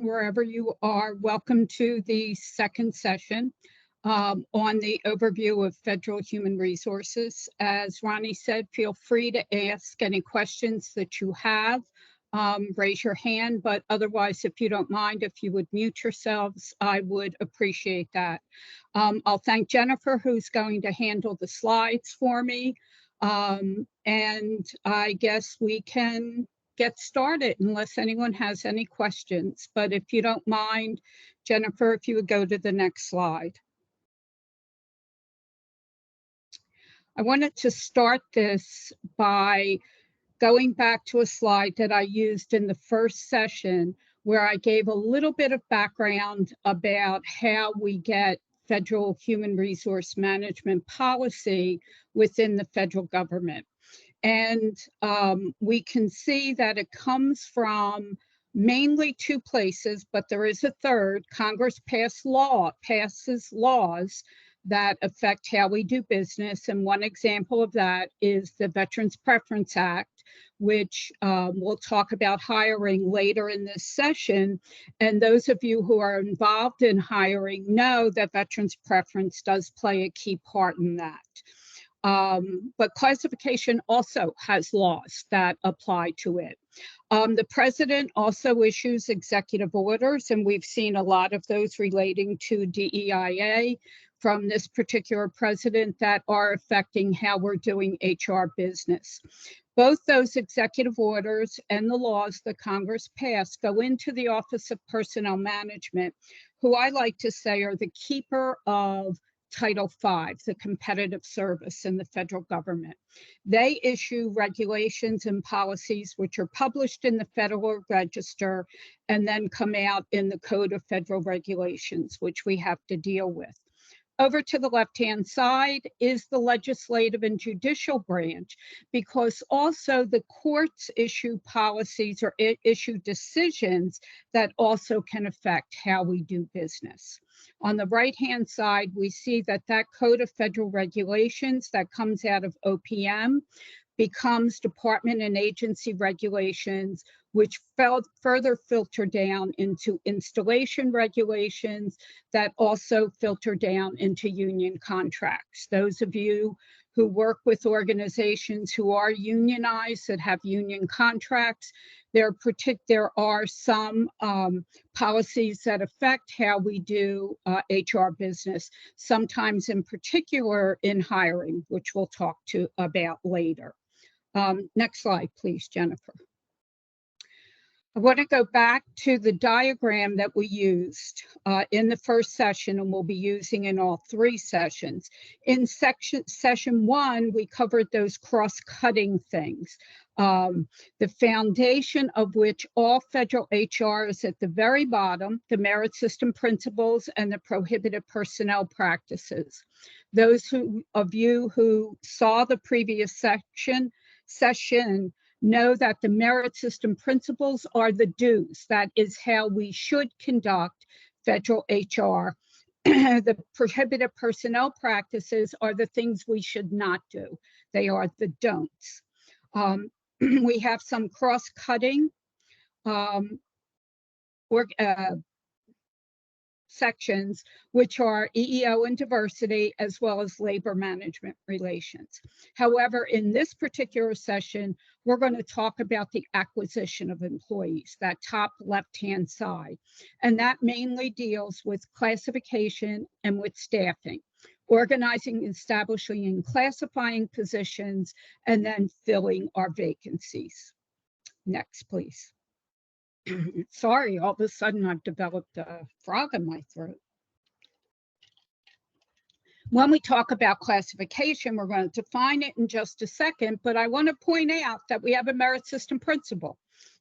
wherever you are. Welcome to the second session on the overview of federal human resources. As Ronnie said, feel free to ask any questions that you have. Raise your hand, but otherwise, if you don't mind, if you would mute yourselves, I would appreciate that. I'll thank Jennifer, who's going to handle the slides for me. And I guess we can get started unless anyone has any questions. But if you don't mind, Jennifer, if you would go to the next slide. I wanted to start this by going back to a slide that I used in the first session where I gave a little bit of background about how we get federal human resource management policy within the federal government. And we can see that it comes from mainly two places, but there is a third. Congress passes laws that affect how we do business. And one example of that is the Veterans Preference Act, which we'll talk about hiring later in this session. And those of you who are involved in hiring know that Veterans Preference does play a key part in that. But classification also has laws that apply to it. The president also issues executive orders, and we've seen a lot of those relating to DEIA from this particular president that are affecting how we're doing HR business. Both those executive orders and the laws that Congress passed go into the Office of Personnel Management, who I like to say are the keeper of Title V, the competitive service in the federal government. They issue regulations and policies which are published in the Federal Register and then come out in the Code of Federal Regulations, which we have to deal with. Over to the left-hand side is the legislative and judicial branch, because also the courts issue policies or issue decisions that also can affect how we do business. On the right-hand side, we see that Code of Federal Regulations that comes out of OPM becomes department and agency regulations, which further filter down into installation regulations that also filter down into union contracts. Those of you who work with organizations who are unionized, that have union contracts, there are some policies that affect how we do HR business, sometimes in particular in hiring, which we'll talk about later. Next slide, please, Jennifer. I want to go back to the diagram that we used in the first session and we'll be using in all three sessions. In session one, we covered those cross-cutting things. The foundation of which all federal HR is at the very bottom, the merit system principles and the prohibited personnel practices. Those of you who saw the previous session know that the merit system principles are the do's. That is how we should conduct federal HR. The prohibited personnel practices are the things we should not do. They are the don'ts. We have some cross-cutting sections, which are EEO and diversity, as well as labor management relations. However, in this particular session, we're going to talk about the acquisition of employees, that top left-hand side. And that mainly deals with classification and with staffing, organizing, establishing, and classifying positions, and then filling our vacancies. Next, please. Sorry, all of a sudden I've developed a frog in my throat. When we talk about classification, we're going to define it in just a second, but I want to point out that we have a merit system principle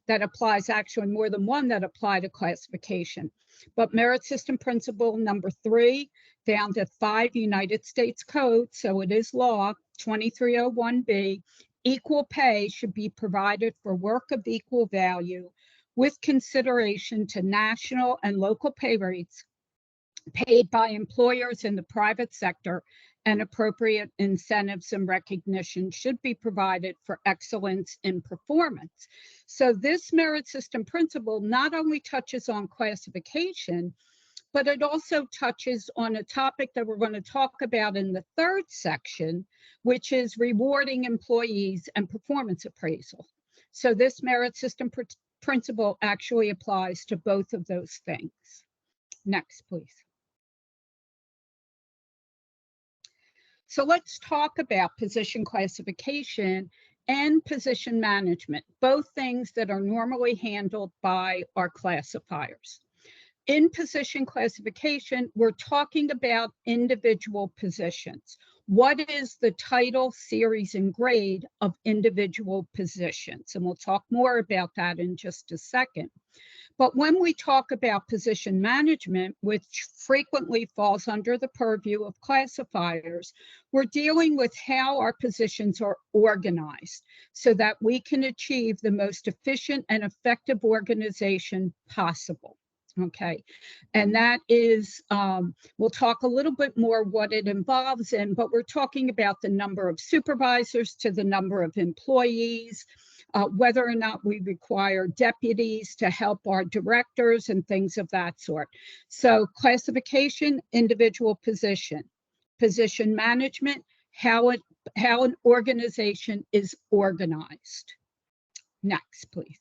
that applies, actually more than one that apply to classification. But merit system principle number 3, found at 5 United States Code, so it is law, 2301B, equal pay should be provided for work of equal value with consideration to national and local pay rates paid by employers in the private sector, and appropriate incentives and recognition should be provided for excellence in performance. So this merit system principle not only touches on classification, but it also touches on a topic that we're going to talk about in the third section, which is rewarding employees and performance appraisal. So this merit system principle actually applies to both of those things. Next, please. So let's talk about position classification and position management, both things that are normally handled by our classifiers. In position classification, we're talking about individual positions. What is the title, series, and grade of individual positions? And we'll talk more about that in just a second. But when we talk about position management, which frequently falls under the purview of classifiers, we're dealing with how our positions are organized so that we can achieve the most efficient and effective organization possible. Okay, and that is, we'll talk a little bit more what it involves in, but we're talking about the number of supervisors to the number of employees, whether or not we require deputies to help our directors and things of that sort. So classification, individual position. Position management, how an organization is organized. Next, please.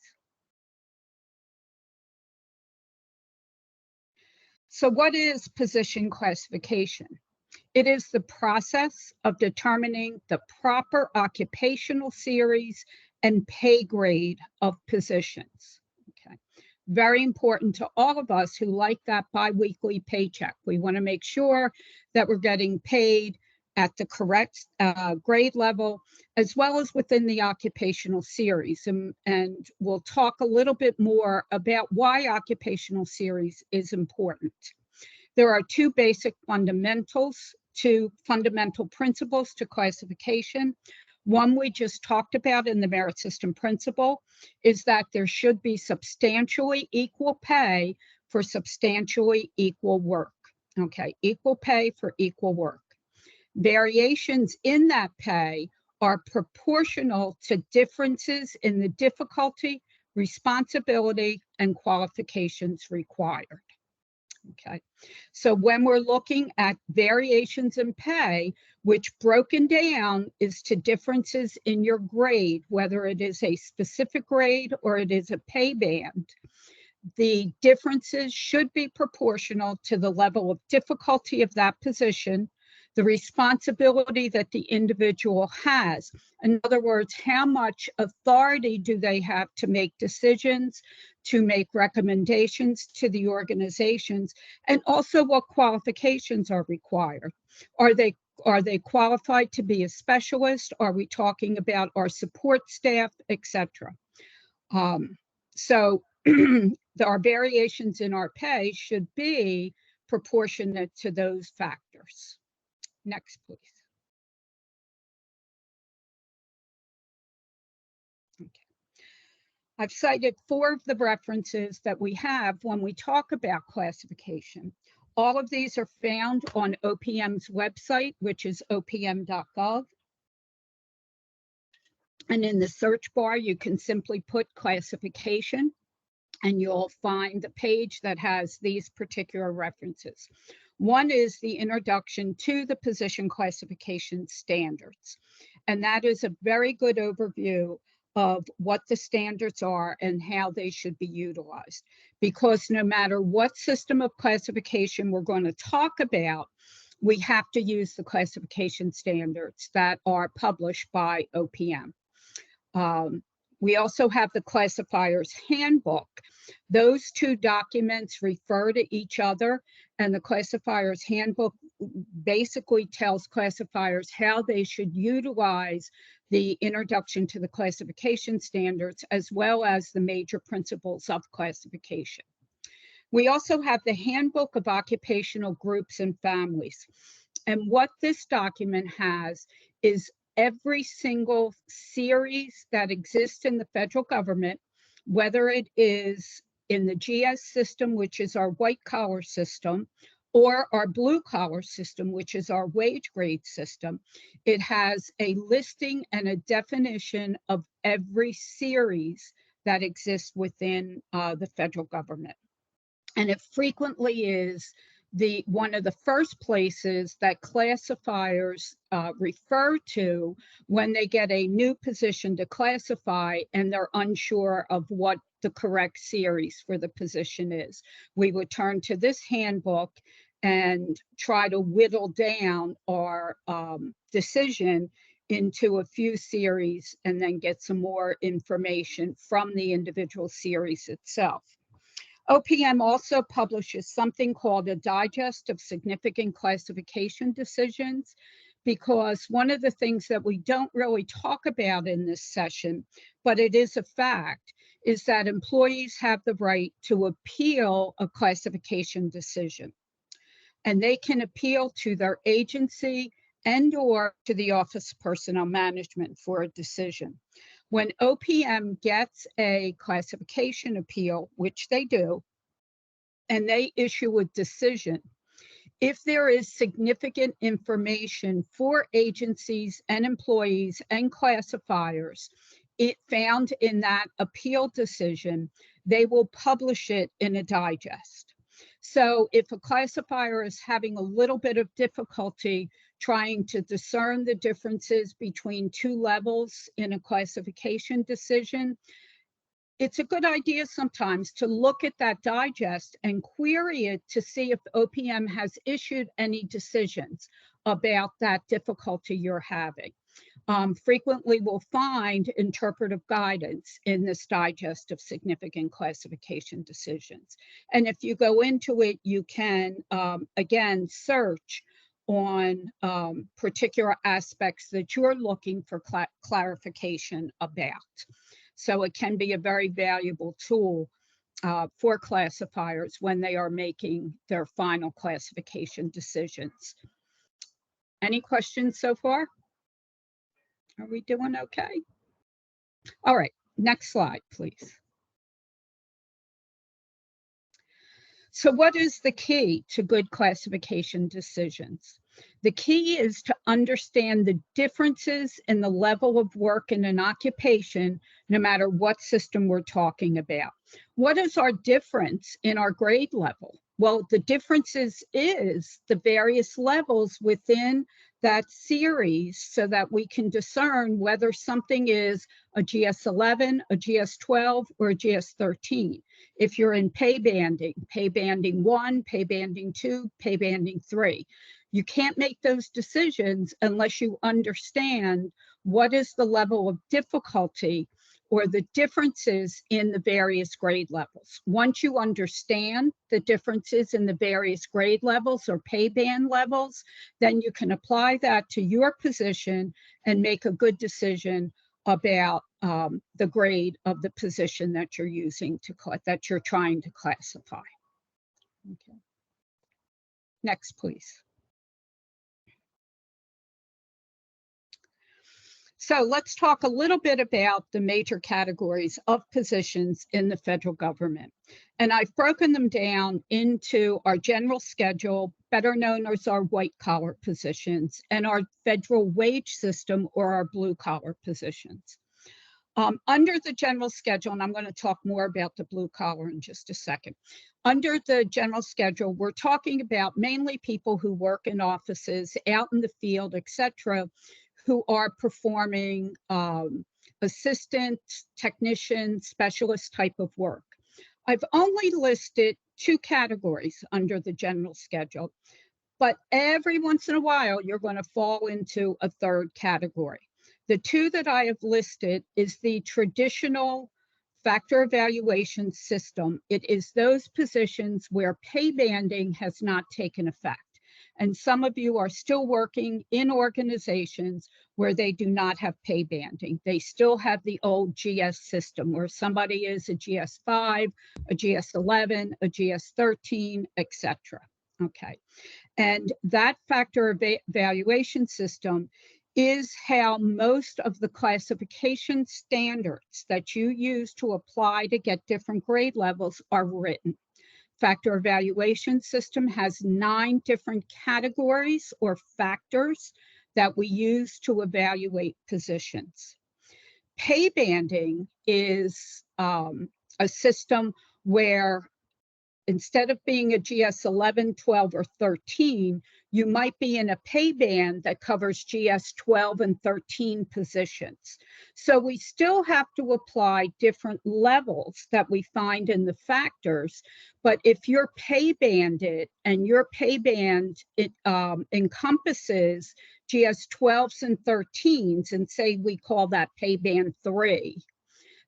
So what is position classification? It is the process of determining the proper occupational series and pay grade of positions. Okay. Very important to all of us who like that biweekly paycheck. We want to make sure that we're getting paid at the correct grade level, as well as within the occupational series. And we'll talk a little bit more about why occupational series is important. There are two fundamental principles to classification. One we just talked about in the merit system principle is that there should be substantially equal pay for substantially equal work. Okay, equal pay for equal work. Variations in that pay are proportional to differences in the difficulty, responsibility, and qualifications required. Okay, so when we're looking at variations in pay, which broken down is to differences in your grade, whether it is a specific grade or it is a pay band, the differences should be proportional to the level of difficulty of that position, the responsibility that the individual has. In other words, how much authority do they have to make decisions, to make recommendations to the organizations, and also what qualifications are required. Are they qualified to be a specialist? Are we talking about our support staff, etc.? So our variations in our pay should be proportionate to those factors. Next, please. Okay. I've cited 4 of the references that we have when we talk about classification. All of these are found on OPM's website, which is opm.gov. And in the search bar, you can simply put classification, and you'll find the page that has these particular references. One is the introduction to the position classification standards. And that is a very good overview of what the standards are and how they should be utilized. Because no matter what system of classification we're going to talk about, we have to use the classification standards that are published by OPM. We also have the classifier's handbook. Those 2 documents refer to each other, and the classifier's handbook basically tells classifiers how they should utilize the introduction to the classification standards, as well as the major principles of classification. We also have the Handbook of Occupational Groups and Families. And what this document has is every single series that exists in the federal government, whether it is in the GS system, which is our white collar system, Or our blue collar system, which is our wage grade system, it has a listing and a definition of every series that exists within the federal government. And it frequently is one of the first places that classifiers refer to when they get a new position to classify and they're unsure of what the correct series for the position is. We would turn to this handbook and try to whittle down our decision into a few series and then get some more information from the individual series itself. OPM also publishes something called a digest of significant classification decisions, because one of the things that we don't really talk about in this session, but it is a fact, is that employees have the right to appeal a classification decision. And they can appeal to their agency and or to the Office of Personnel Management for a decision. When OPM gets a classification appeal, which they do, and they issue a decision, if there is significant information for agencies and employees and classifiers found in that appeal decision, they will publish it in a digest. So if a classifier is having a little bit of difficulty trying to discern the differences between two levels in a classification decision, it's a good idea sometimes to look at that digest and query it to see if OPM has issued any decisions about that difficulty you're having. Frequently we'll find interpretive guidance in this digest of significant classification decisions. And if you go into it, you can, again, search on particular aspects that you're looking for clarification about. So it can be a very valuable tool for classifiers when they are making their final classification decisions. Any questions so far? Are we doing okay? All right, next slide, please. So what is the key to good classification decisions? The key is to understand the differences in the level of work in an occupation, no matter what system we're talking about. What is our difference in our grade level? Well, the differences is the various levels within that series so that we can discern whether something is a GS11, a GS12, or a GS13. If you're in pay banding 1, pay banding 2, pay banding 3. You can't make those decisions unless you understand what is the level of difficulty or the differences in the various grade levels. Once you understand the differences in the various grade levels or pay band levels, then you can apply that to your position and make a good decision about the grade of the position that you're using that you're trying to classify. Okay. Next, please. So let's talk a little bit about the major categories of positions in the federal government. And I've broken them down into our general schedule, better known as our white collar positions, and our federal wage system, or our blue collar positions. Under the general schedule, and I'm going to talk more about the blue collar in just a second. Under the general schedule, we're talking about mainly people who work in offices, out in the field, etc., who are performing assistant, technician, specialist type of work. I've only listed 2 categories under the general schedule, but every once in a while, you're going to fall into a 3rd category. The 2 that I have listed is the traditional factor evaluation system. It is those positions where pay banding has not taken effect. And some of you are still working in organizations where they do not have pay banding. They still have the old GS system where somebody is a GS5, a GS11, a GS13, etc. Okay. And that factor evaluation system is how most of the classification standards that you use to apply to get different grade levels are written. factor evaluation system has 9 different categories or factors that we use to evaluate positions. Pay banding is a system where instead of being a GS 11, 12, or 13, you might be in a pay band that covers GS 12 and 13 positions. So we still have to apply different levels that we find in the factors, but if you're pay banded and your pay band encompasses GS 12s and 13s, and say we call that pay band 3,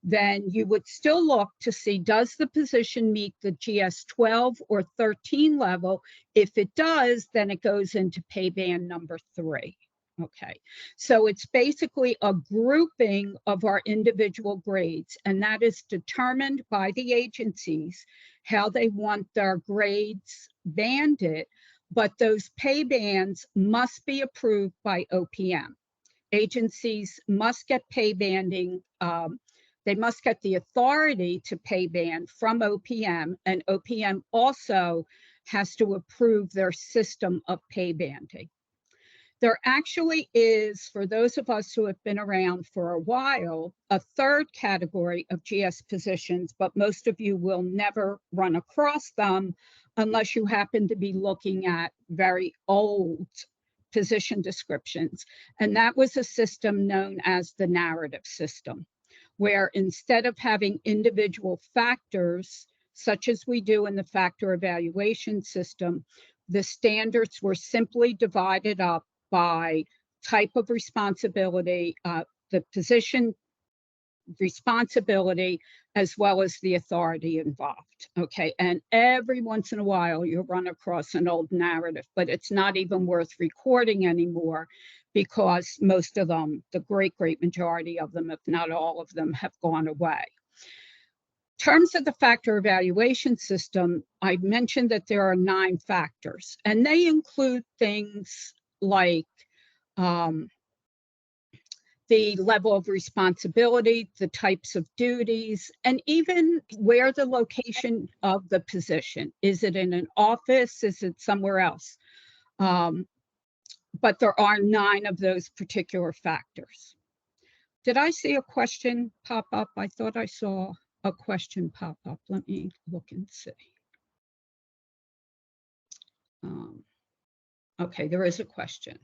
then you would still look to see, does the position meet the GS 12 or 13 level? If it does, then it goes into pay band number 3. Okay, so it's basically a grouping of our individual grades, and that is determined by the agencies how they want their grades banded, but those pay bands must be approved by OPM. Agencies must get pay banding. They must get the authority to pay band from OPM, and OPM also has to approve their system of pay banding. There actually is, for those of us who have been around for a while, a third category of GS positions, but most of you will never run across them unless you happen to be looking at very old position descriptions. And that was a system known as the narrative system, where instead of having individual factors, such as we do in the factor evaluation system, the standards were simply divided up by type of responsibility, the position responsibility, as well as the authority involved. Okay, and every once in a while you'll run across an old narrative, but it's not even worth recording anymore because most of them, the great majority of them, if not all of them, have gone away. In terms of the factor evaluation system, I mentioned that there are 9 factors, and they include things like the level of responsibility, the types of duties, and even where the location of the position. Is it in an office? Is it somewhere else? But there are 9 of those particular factors. Did I see a question pop up? I thought I saw a question pop up. Let me look and see. Okay, there is a question.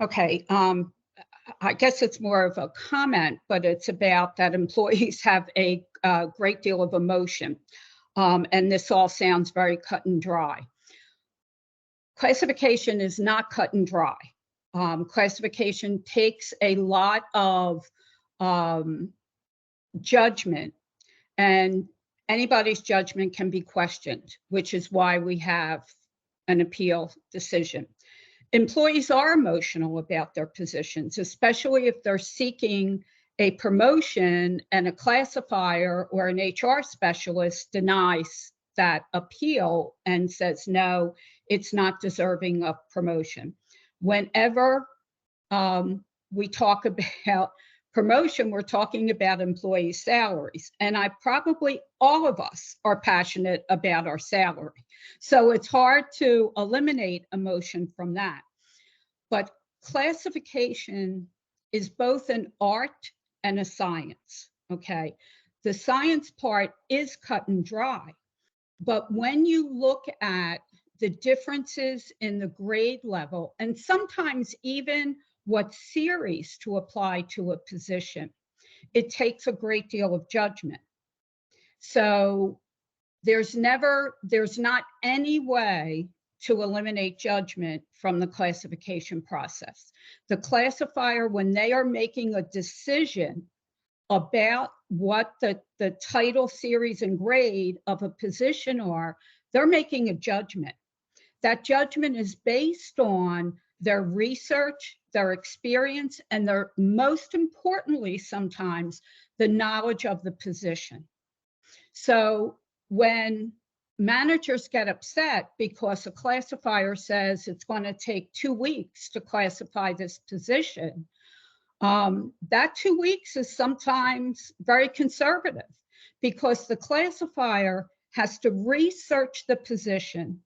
Okay, I guess it's more of a comment, but it's about that employees have a great deal of emotion. And this all sounds very cut and dry. Classification is not cut and dry. Classification takes a lot of judgment, and anybody's judgment can be questioned, which is why we have an appeal decision. Employees are emotional about their positions, especially if they're seeking a promotion and a classifier or an HR specialist denies that appeal and says, no, it's not deserving of promotion. Whenever we talk about promotion, we're talking about employee salaries. And all of us are passionate about our salary. So it's hard to eliminate emotion from that. But classification is both an art and a science, okay? The science part is cut and dry, but when you look at the differences in the grade level, and sometimes even what series to apply to a position, it takes a great deal of judgment. So there's not any way to eliminate judgment from the classification process. The classifier, when they are making a decision about what the title, series, and grade of a position are, they're making a judgment. That judgment is based on their research, their experience, and their, most importantly, sometimes the knowledge of the position. So when managers get upset because a classifier says it's going to take 2 weeks to classify this position. That 2 weeks is sometimes very conservative because the classifier has to research the position,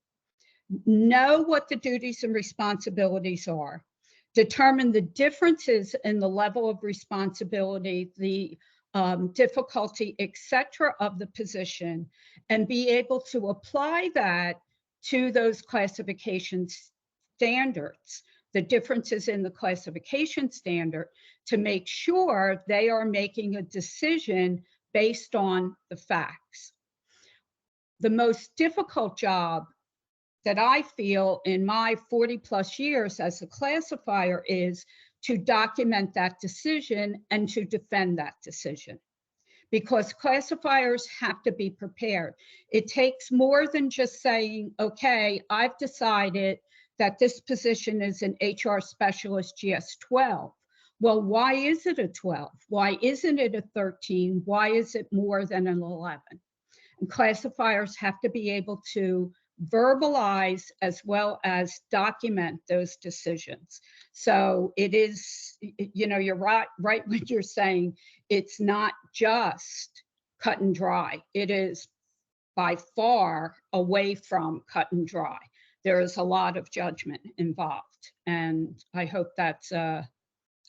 know what the duties and responsibilities are, determine the differences in the level of responsibility, the difficulty, etc., of the position, and be able to apply that to those classification standards, the differences in the classification standard, to make sure they are making a decision based on the facts. The most difficult job that I feel in my 40+ years as a classifier is to document that decision and to defend that decision, because classifiers have to be prepared. It takes more than just saying, okay, I've decided that this position is an HR specialist GS-12. Well, why is it a 12? Why isn't it a 13? Why is it more than an 11? And classifiers have to be able to verbalize as well as document those decisions. So it is, you're right when you're saying it's not just cut and dry. It is by far away from cut and dry. There is a lot of judgment involved, and I hope that's a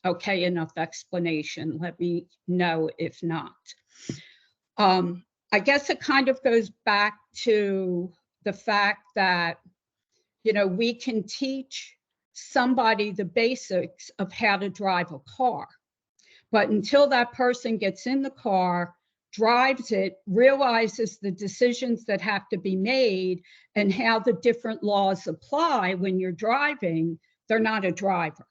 okay enough explanation. Let me know if not. I guess it kind of goes back to the fact that, we can teach somebody the basics of how to drive a car, but until that person gets in the car, drives it, realizes the decisions that have to be made and how the different laws apply when you're driving, they're not a driver.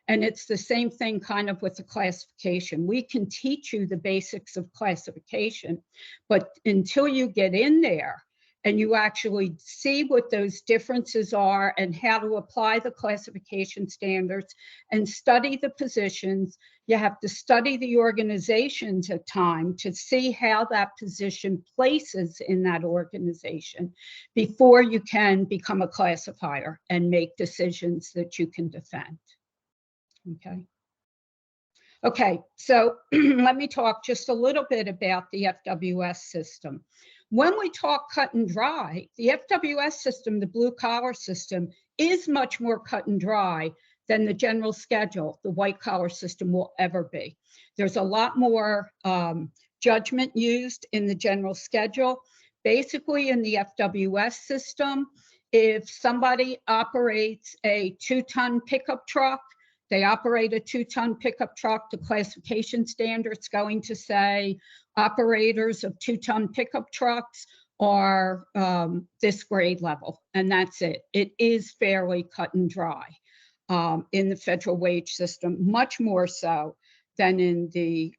And it's the same thing kind of with the classification. We can teach you the basics of classification, but until you get in there and you actually see what those differences are and how to apply the classification standards and study the positions, you have to study the organizations at times to see how that position places in that organization before you can become a classifier and make decisions that you can defend. Okay, so let me talk just a little bit about the FWS system. When we talk cut and dry, the FWS system, the blue collar system, is much more cut and dry than the general schedule, the white collar system, will ever be. There's a lot more judgment used in the general schedule. Basically, in the FWS system, if somebody operates a 2-ton pickup truck, they operate a 2-ton pickup truck, the classification standard's going to say operators of 2-ton pickup trucks are this grade level, and that's it. It is fairly cut and dry in the federal wage system, much more so than in the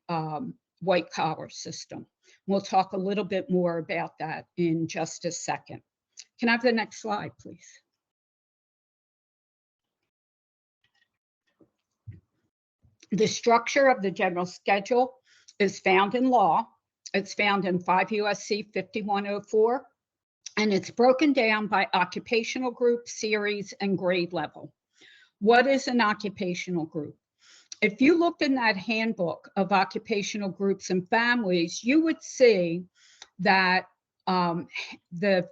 white collar system. We'll talk a little bit more about that in just a second. Can I have the next slide, please? The structure of the general schedule is found in law. It's found in 5 U.S.C. 5104, and it's broken down by occupational group, series, and grade level. What is an occupational group? If you looked in that handbook of occupational groups and families, you would see that the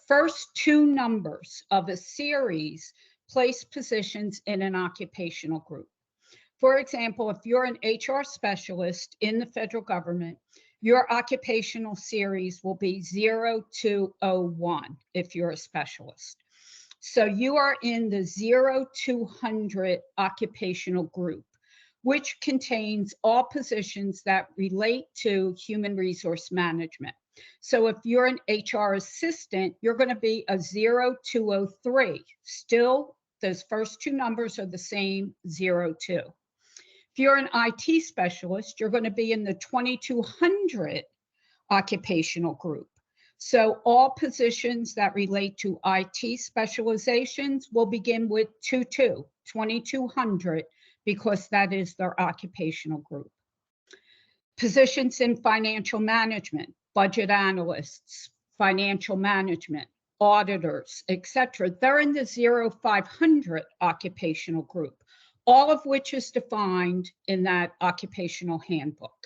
first 2 numbers of a series place positions in an occupational group. For example, if you're an HR specialist in the federal government, your occupational series will be 0201 if you're a specialist. So you are in the 0200 occupational group, which contains all positions that relate to human resource management. So if you're an HR assistant, you're going to be a 0203. Still, those first 2 numbers are the same, 02. If you're an IT specialist, you're going to be in the 2200 occupational group. So all positions that relate to IT specializations will begin with 2200, because that is their occupational group. Positions in financial management, budget analysts, financial management, auditors, etc. They're in the 0-500 occupational group, all of which is defined in that occupational handbook.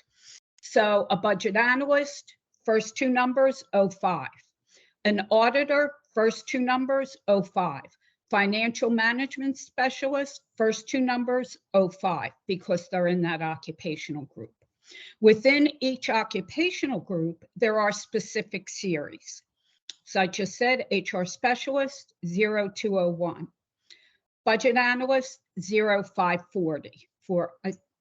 So a budget analyst, first two numbers, 05. An auditor, first two numbers, 05. Financial management specialist, first two numbers, 05, because they're in that occupational group. Within each occupational group, there are specific series. So I just said HR specialist, 0201. Budget analyst, 0540 for,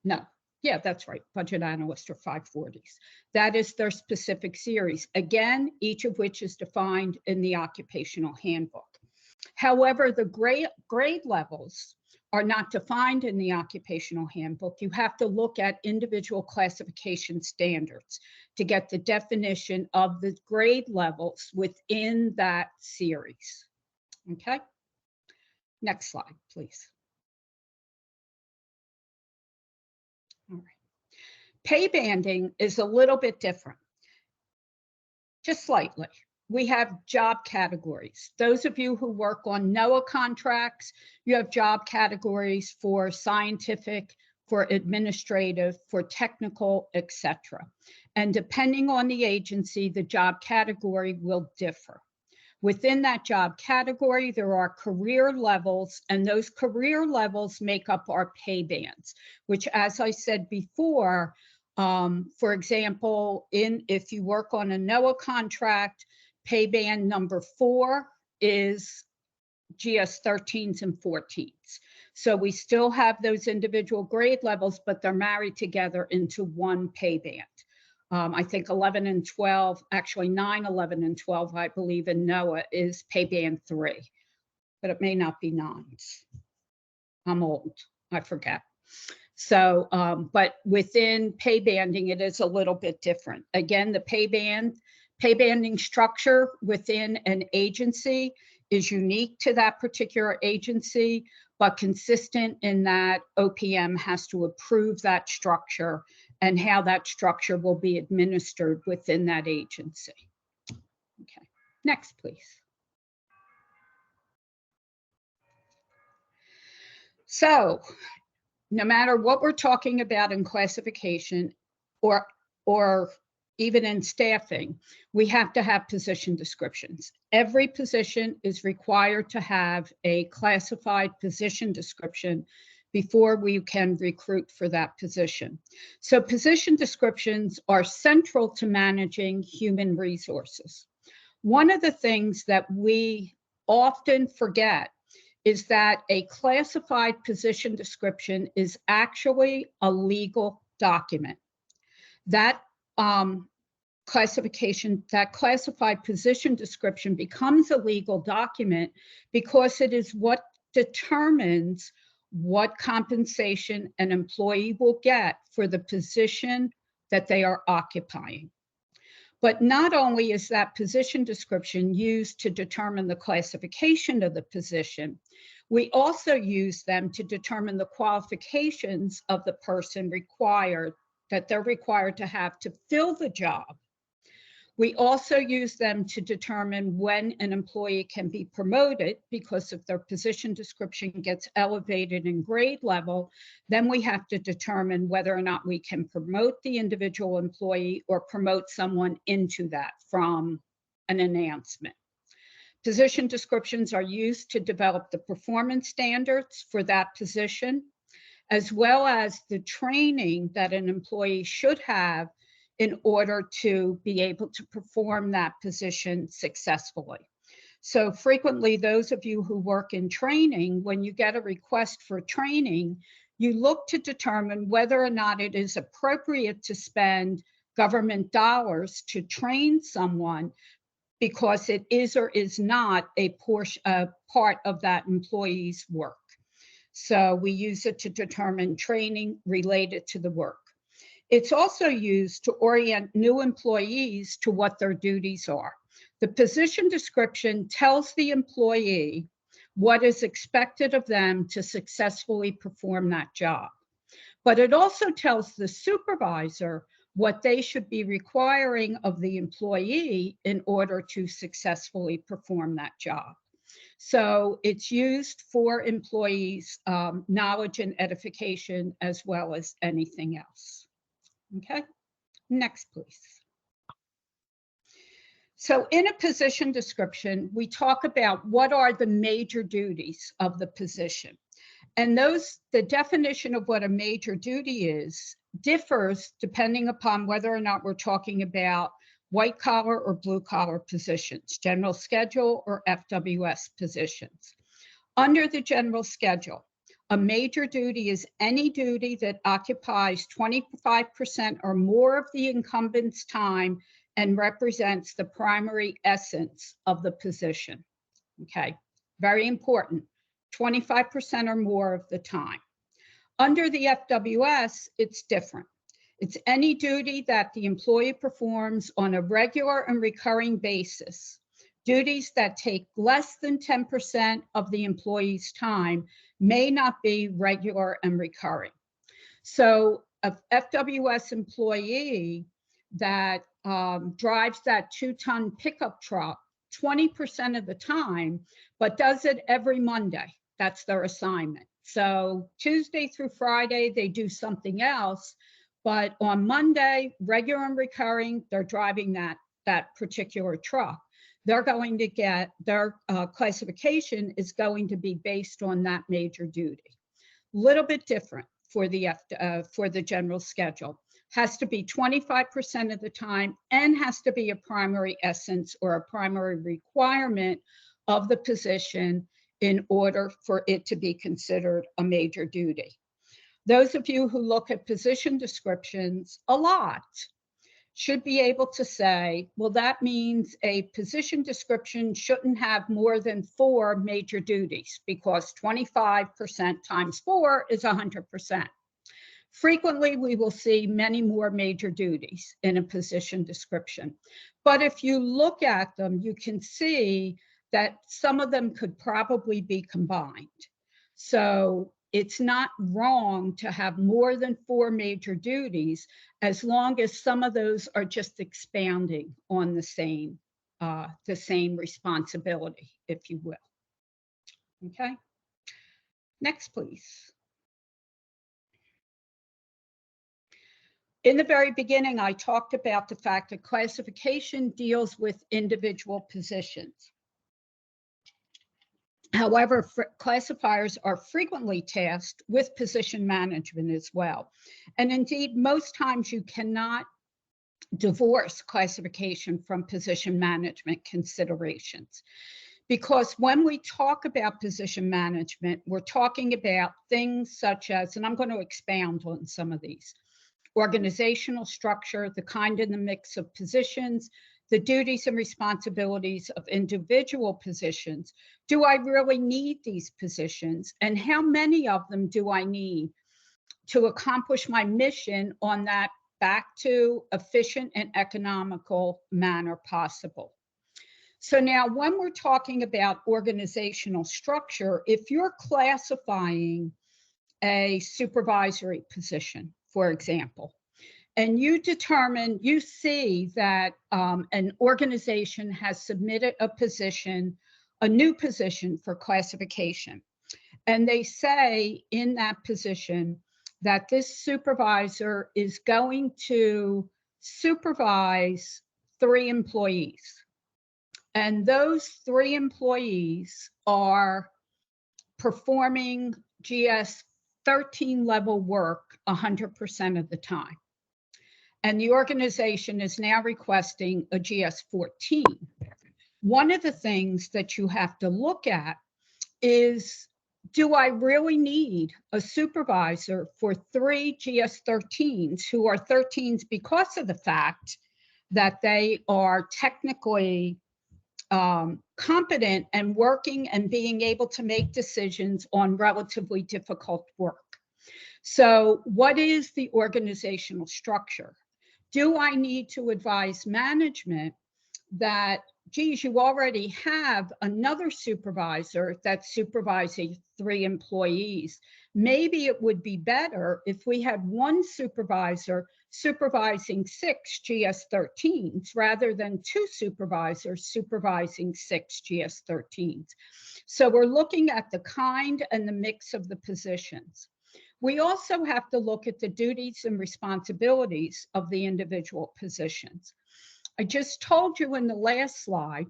yeah, that's right. Budget analyst are 540s. That is their specific series. Again, each of which is defined in the occupational handbook. However, the grade levels are not defined in the occupational handbook. You have to look at individual classification standards to get the definition of the grade levels within that series. Okay. Next slide, please. All right. Pay banding is a little bit different, just slightly. We have job categories. Those of you who work on NOAA contracts, you have job categories for scientific, for administrative, for technical, etc. And depending on the agency, the job category will differ. Within that job category, there are career levels, and those career levels make up our pay bands, which, as I said before, for example, if you work on a NOAA contract, pay band number 4 is GS 13s and 14s. So we still have those individual grade levels, but they're married together into one pay band. I think 11 and 12, actually 9, 11, and 12, I believe in NOAA is pay band 3, but it may not be 9s. I'm old, I forget. So, but within pay banding, it is a little bit different. Again, the pay banding structure within an agency is unique to that particular agency, but consistent in that OPM has to approve that structure and how that structure will be administered within that agency. Okay, next, please. So, no matter what we're talking about in classification or even in staffing, we have to have position descriptions. Every position is required to have a classified position description before we can recruit for that position. So position descriptions are central to managing human resources. One of the things that we often forget is that a classified position description is actually a legal document. That classified position description becomes a legal document because it is what determines what compensation an employee will get for the position that they are occupying. But not only is that position description used to determine the classification of the position, we also use them to determine the qualifications of the person that they're required to have to fill the job. We also use them to determine when an employee can be promoted, because if their position description gets elevated in grade level, then we have to determine whether or not we can promote the individual employee or promote someone into that from an enhancement. Position descriptions are used to develop the performance standards for that position, as well as the training that an employee should have in order to be able to perform that position successfully. So frequently, those of you who work in training, when you get a request for training, you look to determine whether or not it is appropriate to spend government dollars to train someone, because it is or is not a part of that employee's work. So we use it to determine training related to the work. It's also used to orient new employees to what their duties are. The position description tells the employee what is expected of them to successfully perform that job. But it also tells the supervisor what they should be requiring of the employee in order to successfully perform that job. So it's used for employees' knowledge and edification as well as anything else. Okay, next, please. So in a position description, we talk about what are the major duties of the position. And the definition of what a major duty is differs depending upon whether or not we're talking about white collar or blue collar positions, general schedule or FWS positions. Under the general schedule, a major duty is any duty that occupies 25% or more of the incumbent's time and represents the primary essence of the position. Okay, very important, 25% or more of the time. Under the FWS, it's different. It's any duty that the employee performs on a regular and recurring basis. Duties that take less than 10% of the employee's time may not be regular and recurring. So a FWS employee that drives that 2-ton pickup truck 20% of the time, but does it every Monday. That's their assignment. So Tuesday through Friday, they do something else, but on Monday, regular and recurring, they're driving that particular truck. They're going to get, their classification is going to be based on that major duty. Little bit different for the general schedule. Has to be 25% of the time and has to be a primary essence or a primary requirement of the position in order for it to be considered a major duty. Those of you who look at position descriptions a lot should be able to say, well, that means a position description shouldn't have more than 4 major duties because 25% times 4 is 100%. Frequently, we will see many more major duties in a position description. But if you look at them, you can see that some of them could probably be combined. So it's not wrong to have more than 4 major duties as long as some of those are just expanding on the same responsibility, if you will. Okay, next, please. In the very beginning, I talked about the fact that classification deals with individual positions. However, classifiers are frequently tasked with position management as well. And indeed, most times you cannot divorce classification from position management considerations. Because when we talk about position management, we're talking about things such as, and I'm going to expound on some of these, organizational structure, the kind and the mix of positions, the duties and responsibilities of individual positions. Do I really need these positions? And how many of them do I need to accomplish my mission on that back to efficient and economical manner possible? So now when we're talking about organizational structure, if you're classifying a supervisory position, for example, and you see that an organization has submitted a new position for classification. And they say in that position that this supervisor is going to supervise 3 employees. And those 3 employees are performing GS 13 level work 100% of the time. And the organization is now requesting a GS 14. One of the things that you have to look at is, do I really need a supervisor for 3 GS 13s who are 13s because of the fact that they are technically competent and working and being able to make decisions on relatively difficult work? So what is the organizational structure? Do I need to advise management that, geez, you already have another supervisor that's supervising 3 employees? Maybe it would be better if we had one supervisor supervising 6 GS-13s rather than 2 supervisors supervising 6 GS-13s. So we're looking at the kind and the mix of the positions. We also have to look at the duties and responsibilities of the individual positions. I just told you in the last slide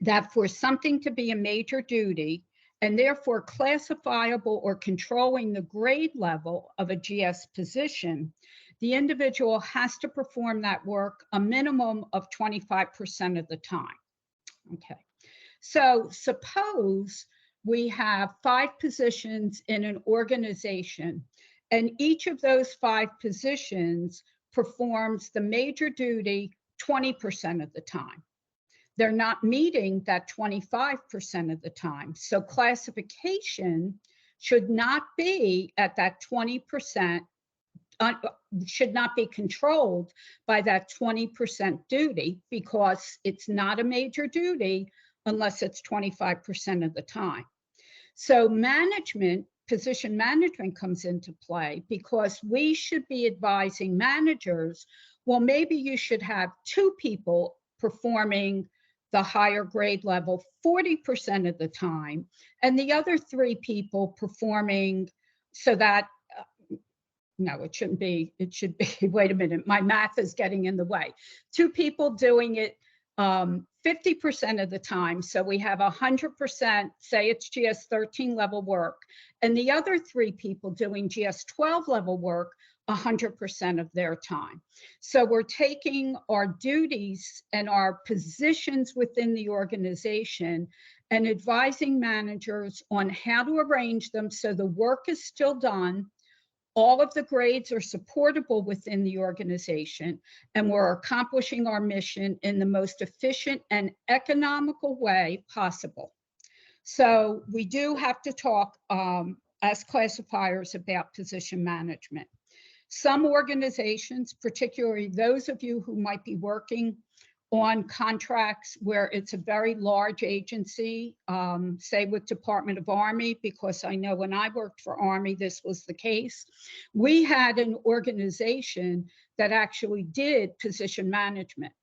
that for something to be a major duty and therefore classifiable or controlling the grade level of a GS position, the individual has to perform that work a minimum of 25% of the time. Okay, so suppose we have 5 positions in an organization, and each of those 5 positions performs the major duty 20% of the time. They're not meeting that 25% of the time. So classification should not be at that 20%, should not be controlled by that 20% duty, because it's not a major duty unless it's 25% of the time. So management, position management comes into play, because we should be advising managers, well, maybe you should have 2 people performing the higher grade level 40% of the time, and the other 3 people performing, so that, no, it shouldn't be, it should be, wait a minute, my math is getting in the way. 2 people doing it 50% of the time. So we have 100%, say it's GS-13 level work, and the other 3 people doing GS-12 level work 100% of their time. So we're taking our duties and our positions within the organization and advising managers on how to arrange them so the work is still done, all of the grades are supportable within the organization, and we're accomplishing our mission in the most efficient and economical way possible. So we do have to talk as classifiers about position management. Some organizations, particularly those of you who might be working on contracts where it's a very large agency, say with Department of Army, because I know when I worked for Army, this was the case. We had an organization that actually did position management.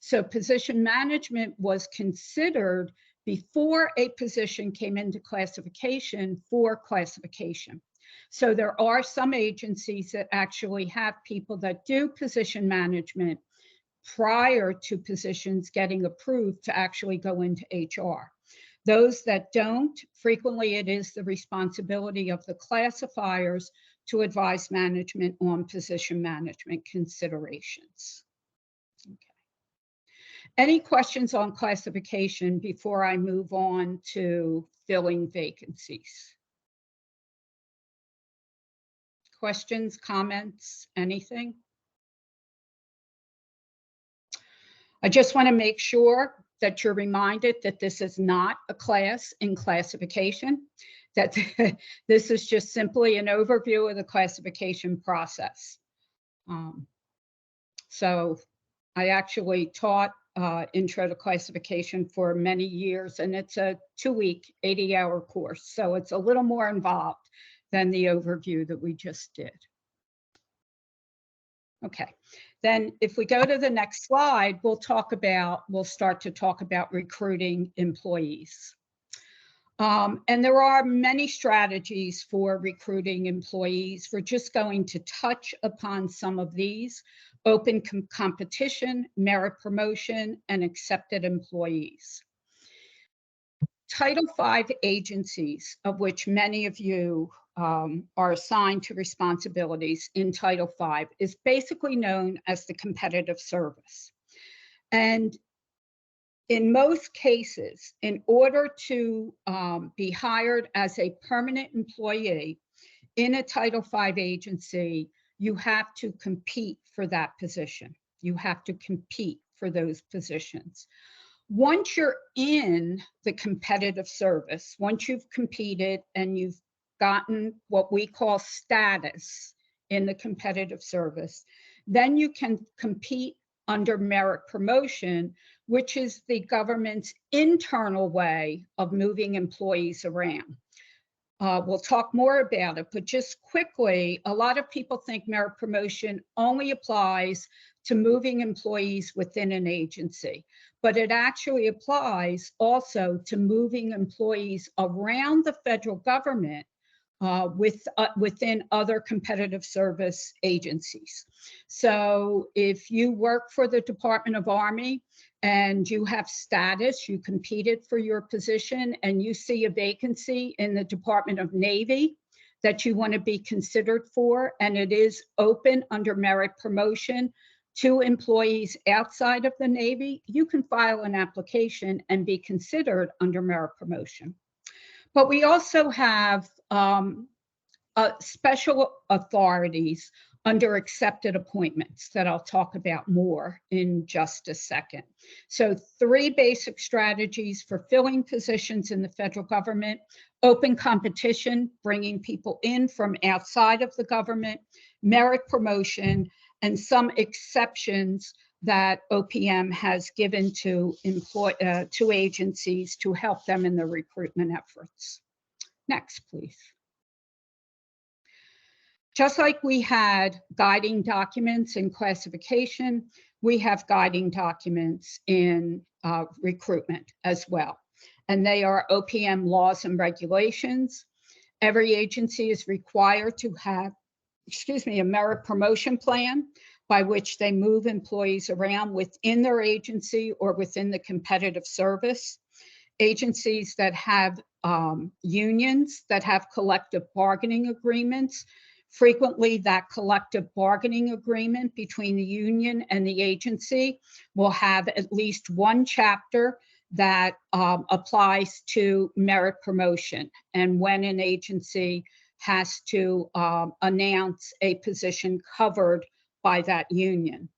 So position management was considered before a position came into classification for classification. So there are some agencies that actually have people that do position management prior to positions getting approved to actually go into HR. Those that don't, frequently it is the responsibility of the classifiers to advise management on position management considerations. Okay. Any questions on classification before I move on to filling vacancies? Questions, comments, anything? I just want to make sure that you're reminded that this is not a class in classification, that this is just simply an overview of the classification process. So I actually taught Intro to Classification for many years, and it's a 2-week, 80-hour course. So it's a little more involved than the overview that we just did. Okay, then if we go to the next slide, we'll start to talk about recruiting employees. And there are many strategies for recruiting employees. We're just going to touch upon some of these: open competition, merit promotion, and accepted employees. Title V agencies, of which many of you are assigned to responsibilities in Title V, is basically known as the competitive service. And in most cases, in order to be hired as a permanent employee in a Title V agency, you have to compete for that position. You have to compete for those positions. Once you're in the competitive service, once you've competed and you've gotten what we call status in the competitive service, then you can compete under merit promotion, which is the government's internal way of moving employees around. We'll talk more about it, but just quickly, a lot of people think merit promotion only applies to moving employees within an agency, but it actually applies also to moving employees around the federal government within other competitive service agencies. So if you work for the Department of Army and you have status, you competed for your position, and you see a vacancy in the Department of Navy that you want to be considered for, and it is open under merit promotion to employees outside of the Navy, you can file an application and be considered under merit promotion. But we also have special authorities under accepted appointments that I'll talk about more in just a second. So 3 basic strategies for filling positions in the federal government: open competition, bringing people in from outside of the government, merit promotion, and some exceptions that OPM has given to agencies to help them in their recruitment efforts. Next, please. Just like we had guiding documents in classification, we have guiding documents in recruitment as well. And they are OPM laws and regulations. Every agency is required to have, a merit promotion plan by which they move employees around within their agency or within the competitive service. Agencies that have unions, that have collective bargaining agreements, frequently that collective bargaining agreement between the union and the agency will have at least one chapter that applies to merit promotion, and when an agency has to announce a position covered by that union.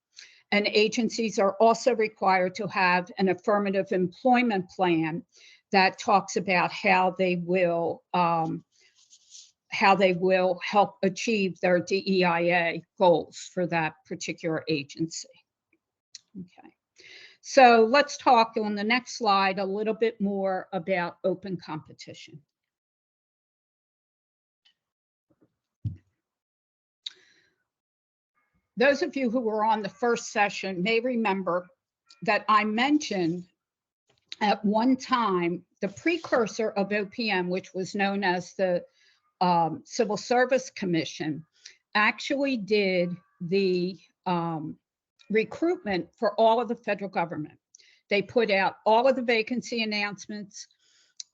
And agencies are also required to have an affirmative employment plan that talks about how they will help achieve their DEIA goals for that particular agency. Okay, so let's talk on the next slide a little bit more about open competition. Those of you who were on the first session may remember that I mentioned at one time the precursor of OPM, which was known as the Civil Service Commission, actually did the recruitment for all of the federal government. They put out all of the vacancy announcements.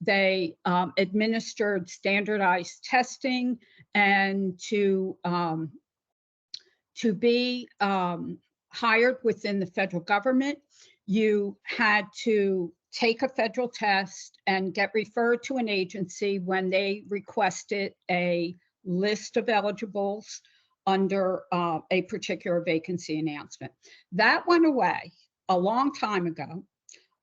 They administered standardized testing, and to be hired within the federal government, you had to take a federal test and get referred to an agency when they requested a list of eligibles under a particular vacancy announcement. That went away a long time ago,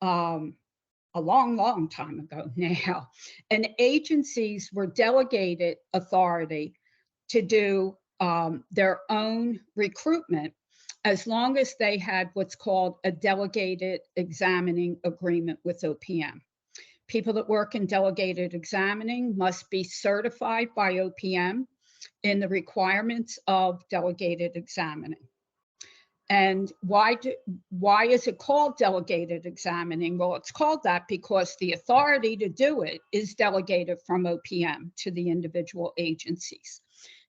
a long time ago now, and agencies were delegated authority to do their own recruitment as long as they had what's called a delegated examining agreement with OPM. People that work in delegated examining must be certified by OPM in the requirements of delegated examining. And why is it called delegated examining? Well, it's called that because the authority to do it is delegated from OPM to the individual agencies.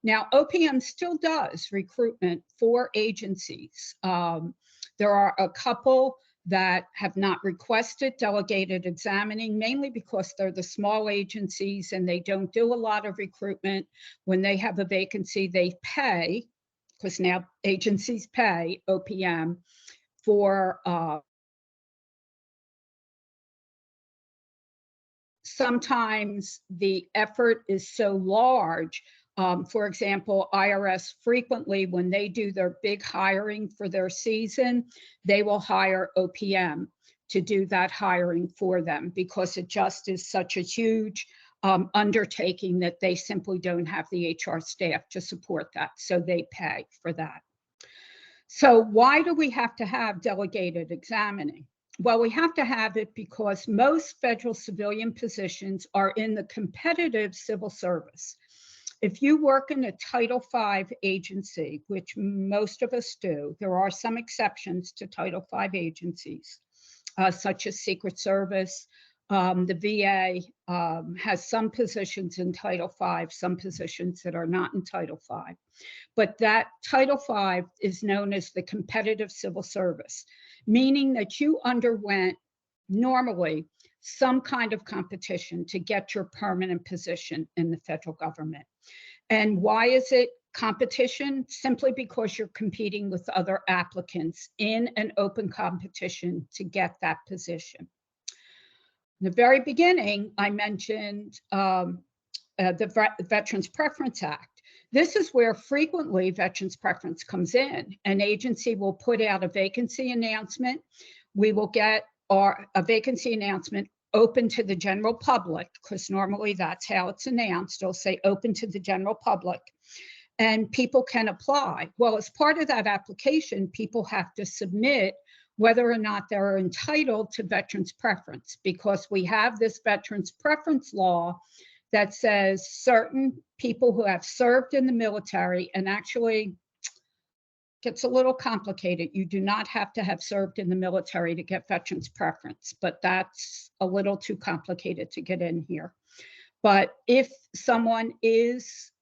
Now, OPM still does recruitment for agencies. There are a couple that have not requested delegated examining, mainly because they're the small agencies and they don't do a lot of recruitment. When they have a vacancy, they pay, because now agencies pay OPM for sometimes the effort is so large. For example, IRS frequently, when they do their big hiring for their season, they will hire OPM to do that hiring for them because it just is such a huge undertaking that they simply don't have the HR staff to support that. So they pay for that. So why do we have to have delegated examining? Well, we have to have it because most federal civilian positions are in the competitive civil service. If you work in a Title V agency, which most of us do, there are some exceptions to Title V agencies, such as Secret Service. The VA has some positions in Title V, some positions that are not in Title V. But that Title V is known as the competitive civil service, meaning that you underwent normally some kind of competition to get your permanent position in the federal government. And why is it competition? Simply because you're competing with other applicants in an open competition to get that position. In the very beginning, I mentioned the Veterans Preference Act. This is where frequently veterans preference comes in. An agency will put out a vacancy announcement. We will get a vacancy announcement open to the general public, because normally that's how it's announced. It'll say open to the general public, and people can apply. Well, as part of that application, people have to submit whether or not they're entitled to veterans preference, because we have this veterans preference law that says certain people who have served in the military, and actually gets a little complicated. You do not have to have served in the military to get veterans preference, but that's a little too complicated to get in here. But if someone is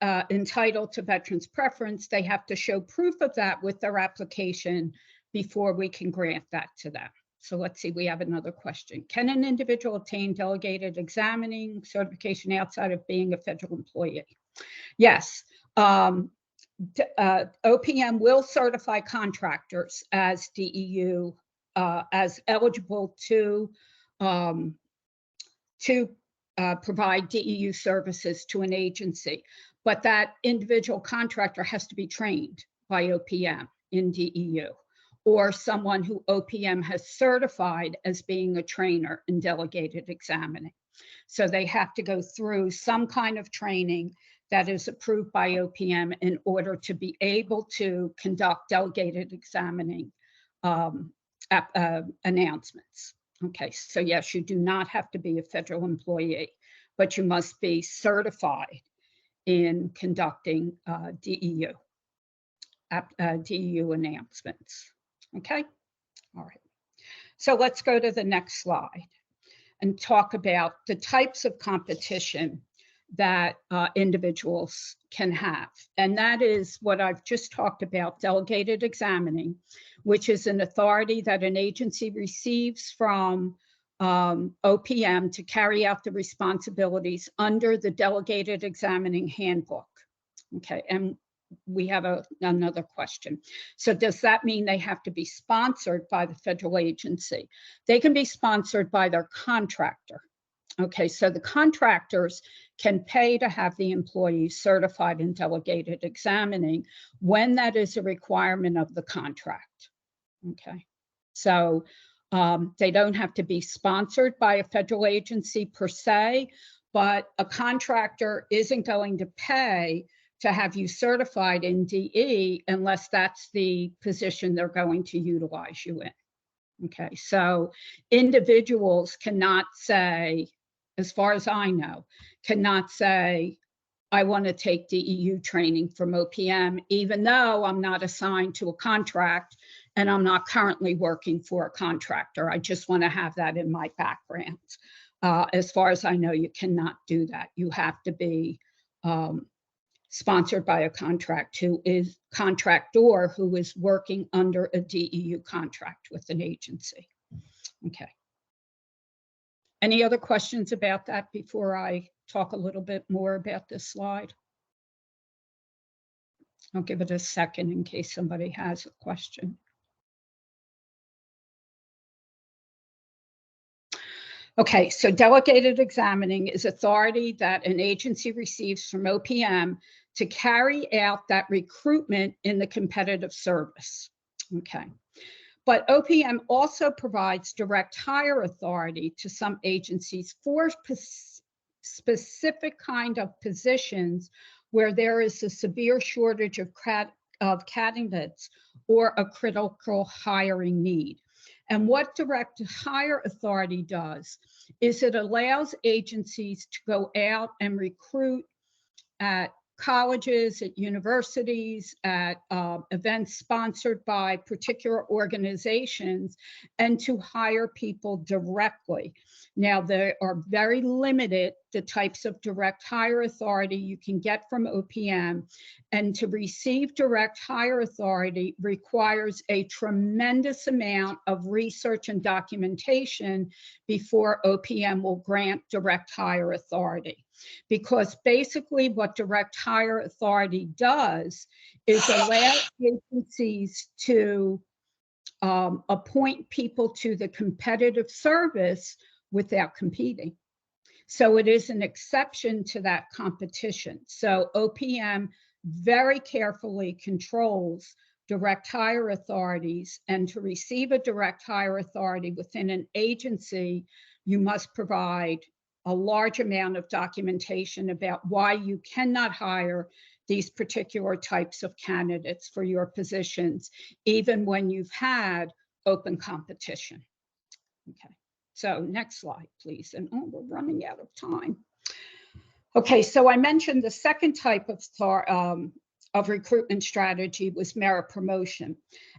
entitled to veterans preference, they have to show proof of that with their application before we can grant that to them. So let's see, we have another question. Can an individual obtain delegated examining certification outside of being a federal employee? Yes. OPM will certify contractors as DEU, as eligible to provide DEU services to an agency, but that individual contractor has to be trained by OPM in DEU, or someone who OPM has certified as being a trainer in delegated examining. So they have to go through some kind of training that is approved by OPM in order to be able to conduct delegated examining announcements. Okay, so yes, you do not have to be a federal employee, but you must be certified in conducting DEU announcements. Okay, all right. So let's go to the next slide and talk about the types of competition that individuals can have. And that is what I've just talked about, delegated examining, which is an authority that an agency receives from OPM to carry out the responsibilities under the delegated examining handbook. Okay, and we have another question. So does that mean they have to be sponsored by the federal agency? They can be sponsored by their contractor. Okay, so the contractors can pay to have the employees certified in delegated examining when that is a requirement of the contract. Okay, so they don't have to be sponsored by a federal agency per se, but a contractor isn't going to pay to have you certified in DE unless that's the position they're going to utilize you in. Okay, so individuals cannot say, as far as I know, cannot say, I want to take DEU training from OPM, even though I'm not assigned to a contract and I'm not currently working for a contractor. I just want to have that in my background. As far as I know, you cannot do that. You have to be sponsored by a contractor who is working under a DEU contract with an agency. Okay. Any other questions about that before I talk a little bit more about this slide? I'll give it a second in case somebody has a question. Okay, so delegated examining is authority that an agency receives from OPM to carry out that recruitment in the competitive service. Okay, but OPM also provides direct hire authority to some agencies for specific kind of positions where there is a severe shortage of candidates, or a critical hiring need. And what direct hire authority does is it allows agencies to go out and recruit at colleges, at universities, at events sponsored by particular organizations, and to hire people directly. Now, there are very limited the types of direct hire authority you can get from OPM, and to receive direct hire authority requires a tremendous amount of research and documentation before OPM will grant direct hire authority. Because basically what direct hire authority does is allow agencies to appoint people to the competitive service without competing. So it is an exception to that competition. So OPM very carefully controls direct hire authorities, and to receive a direct hire authority within an agency, you must provide a large amount of documentation about why you cannot hire these particular types of candidates for your positions, even when you've had open competition. Okay, so next slide, please. And oh, we're running out of time. Okay, so I mentioned the second type of recruitment strategy was merit promotion.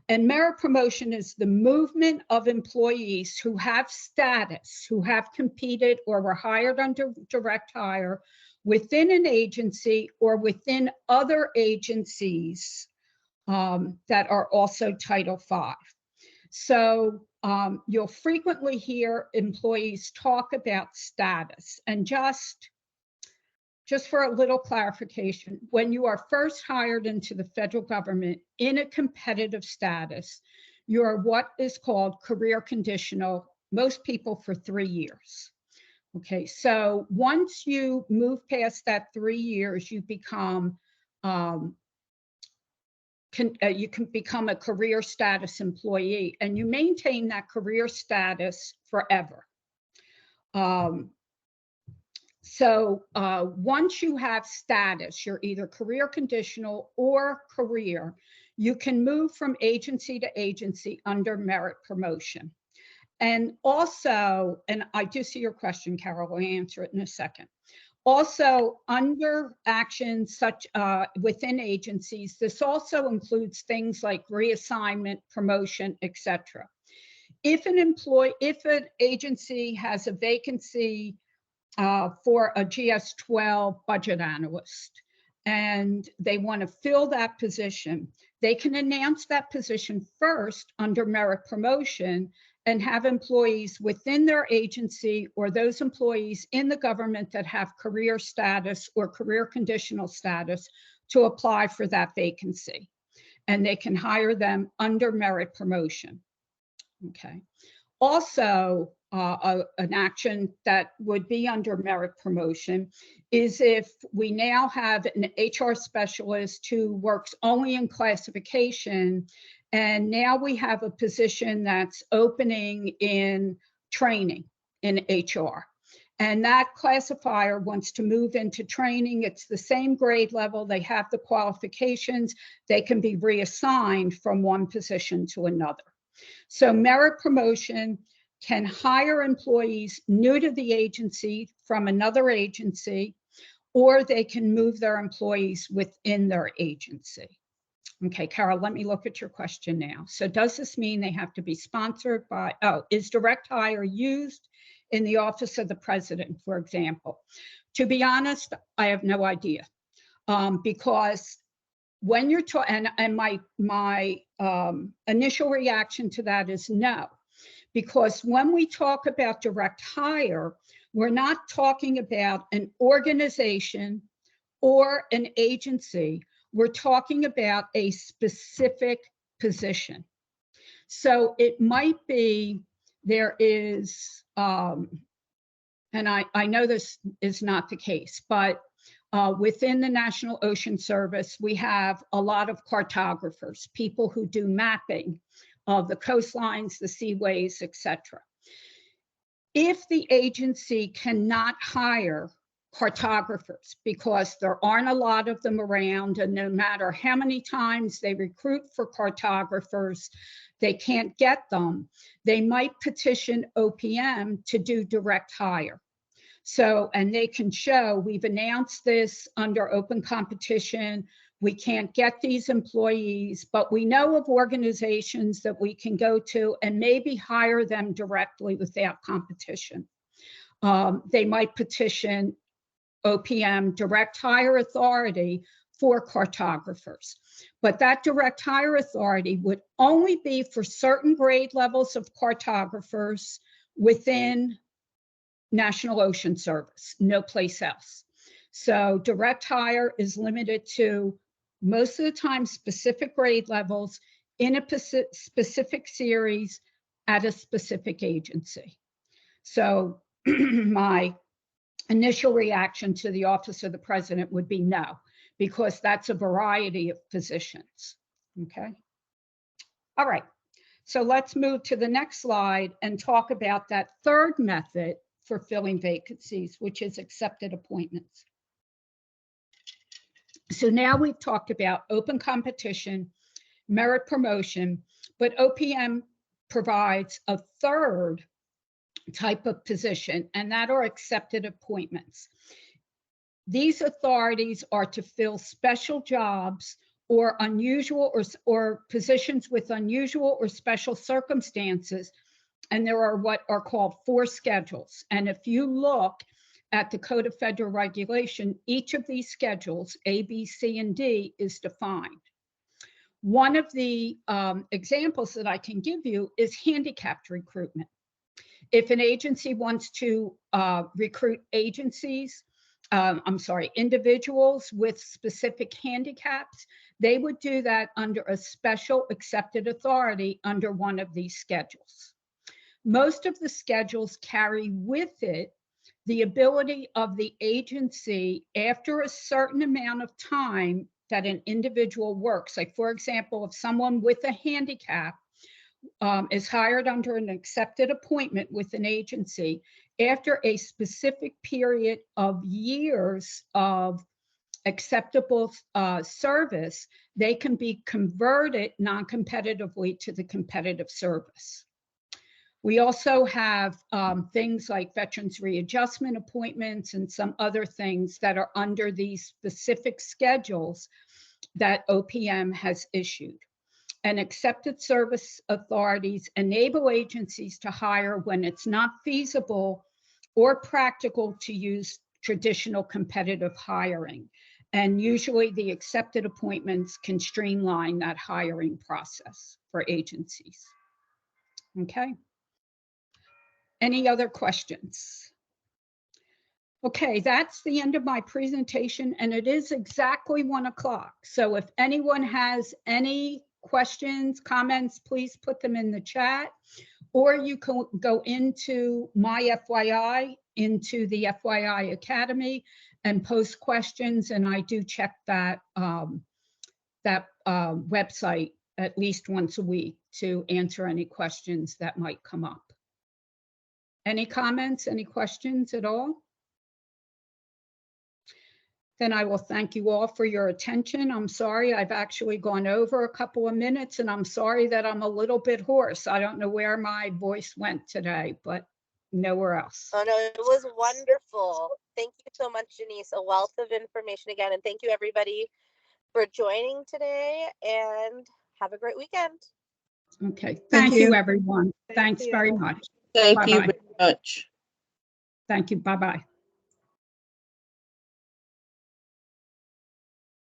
And merit promotion is the movement of employees who have status, who have competed or were hired under direct hire within an agency or within other agencies that are also Title V. So you'll frequently hear employees talk about status. And just for a little clarification, when you are first hired into the federal government in a competitive status, you are what is called career conditional, most people for 3 years. Okay, so once you move past that 3 years, you become you can become a career status employee, and you maintain that career status forever. So once you have status, you're either career conditional or career, you can move from agency to agency under merit promotion. And also, and I do see your question, Carol, I'll answer it in a second. Also, under actions such within agencies, this also includes things like reassignment, promotion, etc. If an agency has a vacancy for a GS-12 budget analyst, and they want to fill that position, they can announce that position first under merit promotion and have employees within their agency or those employees in the government that have career status or career conditional status to apply for that vacancy. And they can hire them under merit promotion. Okay. Also, an action that would be under merit promotion is if we now have an HR specialist who works only in classification, and now we have a position that's opening in training in HR. And that classifier wants to move into training. It's the same grade level. They have the qualifications. They can be reassigned from one position to another. So merit promotion can hire employees new to the agency from another agency, or they can move their employees within their agency. Okay, Carol, let me look at your question now. So does this mean they have to be sponsored by, is direct hire used in the office of the president, for example? To be honest, I have no idea. Because when you're talking, and my initial reaction to that is no. Because when we talk about direct hire, we're not talking about an organization or an agency. We're talking about a specific position. So it might be there is, and I know this is not the case, but within the National Ocean Service, we have a lot of cartographers, people who do mapping of the coastlines, the seaways, etc. If the agency cannot hire cartographers, because there aren't a lot of them around, and no matter how many times they recruit for cartographers, they can't get them. They might petition OPM to do direct hire. So, and they can show, we've announced this under open competition, we can't get these employees, but we know of organizations that we can go to and maybe hire them directly without competition. They might petition OPM direct hire authority for cartographers. But that direct hire authority would only be for certain grade levels of cartographers within National Ocean Service, no place else. So direct hire is limited to, most of the time, specific grade levels in a specific series at a specific agency. So my initial reaction to the Office of the President would be no, because that's a variety of positions, okay? All right, so let's move to the next slide and talk about that third method for filling vacancies, which is accepted appointments. So now we've talked about open competition, merit promotion, but OPM provides a third type of position, and that are accepted appointments. These authorities are to fill special jobs or unusual or positions with unusual or special circumstances. And there are what are called 4 schedules. And if you look at the Code of Federal Regulation, each of these schedules, A, B, C, and D, is defined. One of the examples that I can give you is handicapped recruitment. If an agency wants to recruit individuals with specific handicaps, they would do that under a special accepted authority under one of these schedules. Most of the schedules carry with it the ability of the agency, after a certain amount of time that an individual works, like for example, if someone with a handicap is hired under an accepted appointment with an agency, after a specific period of years of acceptable service, they can be converted non-competitively to the competitive service. We also have things like veterans readjustment appointments and some other things that are under these specific schedules that OPM has issued. And accepted service authorities enable agencies to hire when it's not feasible or practical to use traditional competitive hiring. And usually the accepted appointments can streamline that hiring process for agencies. Okay. Any other questions? Okay, that's the end of my presentation, and it is exactly 1 o'clock. So if anyone has any questions, comments, please put them in the chat, or you can go into my FYI, into the FYI Academy, and post questions, and I do check that website at least once a week to answer any questions that might come up. Any comments, any questions at all? Then I will thank you all for your attention. I'm sorry I've actually gone over a couple of minutes, and I'm sorry that I'm a little bit hoarse. I don't know where my voice went today, but nowhere else. Oh no, it was wonderful. Thank you so much, Janice. A wealth of information again, and thank you everybody for joining today, and have a great weekend. Okay, thank you everyone. Thanks very much. Thank you very much. Thank you, bye-bye.